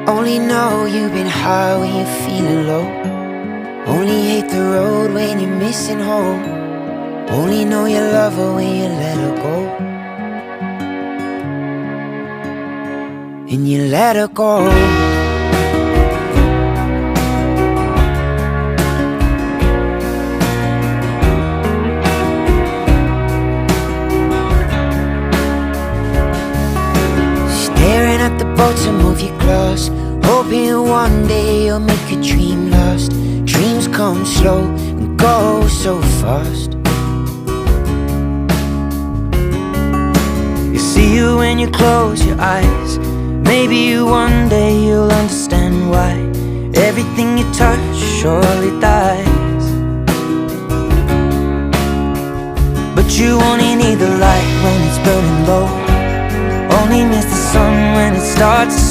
Only know you've been high when you're feeling low. Only hate the road when you're missing home. Only know you love her when you let her go. And you let her go. Staring at the bottom of your glass, hoping one day you'll make a dream last. Dreams come slow and go so fast. You see you when you close your eyes. Maybe one day you'll understand why everything you touch surely dies. But you only need the light when it's burning low. Only miss the sun when it starts to